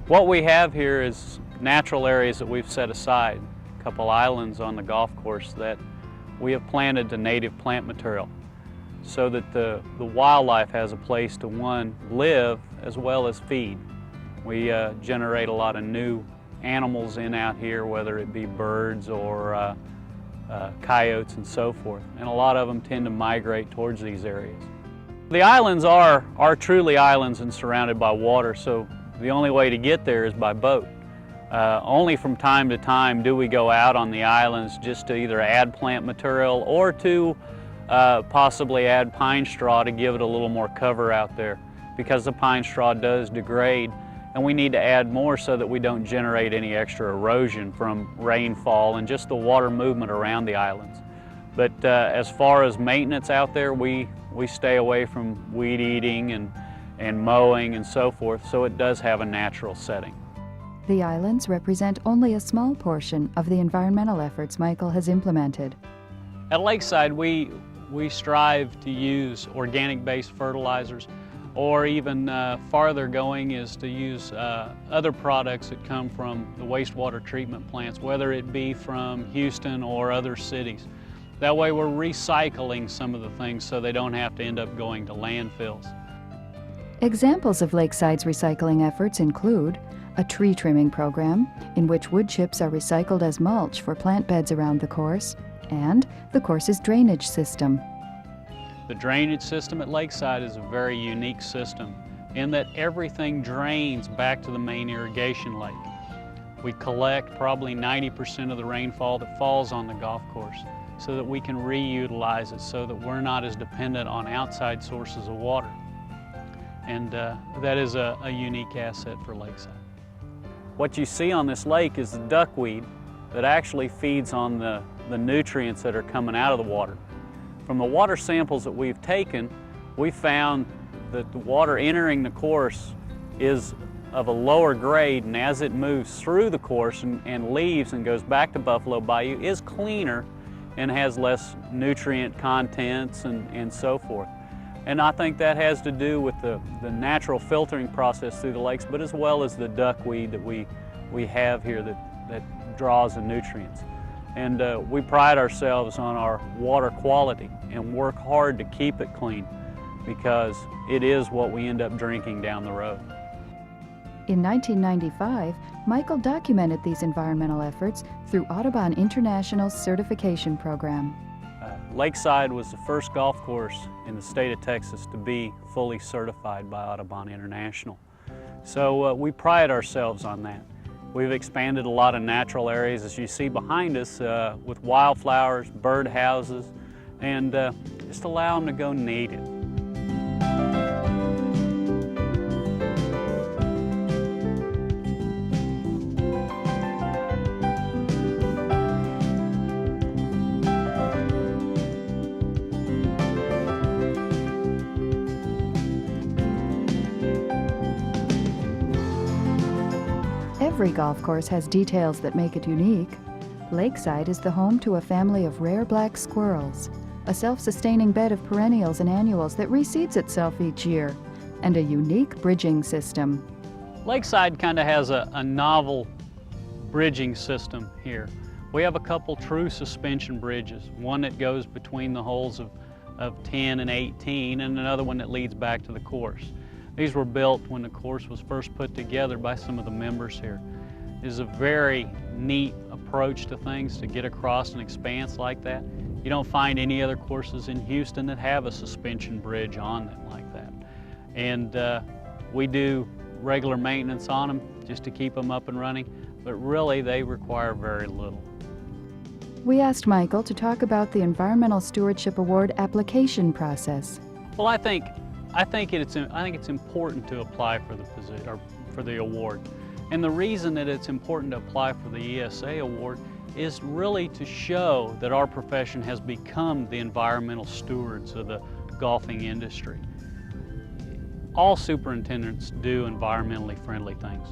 What we have here is natural areas that we've set aside, a couple islands on the golf course that we have planted to native plant material so that the wildlife has a place to, one, live as well as feed. We generate a lot of new animals in out here, whether it be birds or coyotes and so forth, and a lot of them tend to migrate towards these areas. The islands are truly islands and surrounded by water, so the only way to get there is by boat. Only from time to time do we go out on the islands just to either add plant material or to possibly add pine straw to give it a little more cover out there, because the pine straw does degrade and we need to add more so that we don't generate any extra erosion from rainfall and just the water movement around the islands. But as far as maintenance out there, we stay away from weed eating and mowing and so forth, so it does have a natural setting. The islands represent only a small portion of the environmental efforts Michael has implemented. At Lakeside, we strive to use organic-based fertilizers, or even farther going is to use other products that come from the wastewater treatment plants, whether it be from Houston or other cities. That way we're recycling some of the things so they don't have to end up going to landfills. Examples of Lakeside's recycling efforts include a tree trimming program in which wood chips are recycled as mulch for plant beds around the course, and the course's drainage system. The drainage system at Lakeside is a very unique system in that everything drains back to the main irrigation lake. We collect probably 90% of the rainfall that falls on the golf course so that we can reutilize it, so that we're not as dependent on outside sources of water. And that is a unique asset for Lakeside. What you see on this lake is the duckweed that actually feeds on the nutrients that are coming out of the water. From the water samples that we've taken, we found that the water entering the course is of a lower grade, and as it moves through the course and leaves and goes back to Buffalo Bayou, is cleaner and has less nutrient contents and so forth. And I think that has to do with the natural filtering process through the lakes, but as well as the duckweed that we have here that draws the nutrients. And we pride ourselves on our water quality and work hard to keep it clean, because it is what we end up drinking down the road. In 1995, Michael documented these environmental efforts through Audubon International's certification program. Lakeside was the first golf course in the state of Texas to be fully certified by Audubon International. So we pride ourselves on that. We've expanded a lot of natural areas, as you see behind us, with wildflowers, bird houses, and just allow them to go native. Every golf course has details that make it unique. Lakeside is the home to a family of rare black squirrels, a self-sustaining bed of perennials and annuals that reseeds itself each year, and a unique bridging system. Lakeside kind of has a novel bridging system here. We have a couple true suspension bridges, one that goes between the holes of 10 and 18, and another one that leads back to the course. These were built when the course was first put together by some of the members here. It is a very neat approach to things to get across an expanse like that. You don't find any other courses in Houston that have a suspension bridge on them like that. And we do regular maintenance on them just to keep them up and running, but really they require very little. We asked Michael to talk about the Environmental Stewardship Award application process. Well, I think it's important to apply for the position, or for the award. And the reason that it's important to apply for the ESA award is really to show that our profession has become the environmental stewards of the golfing industry. All superintendents do environmentally friendly things,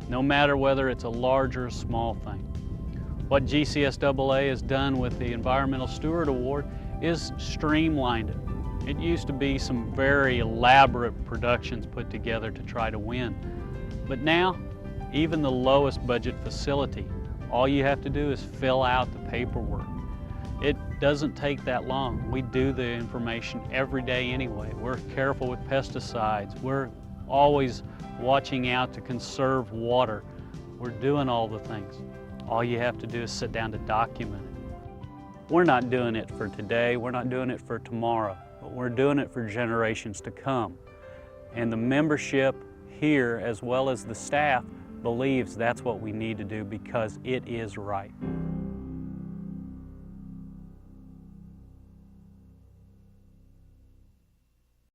no matter whether it's a large or a small thing. What GCSAA has done with the Environmental Steward Award is streamlined it. It used to be some very elaborate productions put together to try to win. But now, even the lowest budget facility. All you have to do is fill out the paperwork. It doesn't take that long. We do the information every day anyway. We're careful with pesticides. We're always watching out to conserve water. We're doing all the things. All you have to do is sit down to document it. We're not doing it for today, we're not doing it for tomorrow, but we're doing it for generations to come. And the membership here, as well as the staff, believes that's what we need to do because it is right.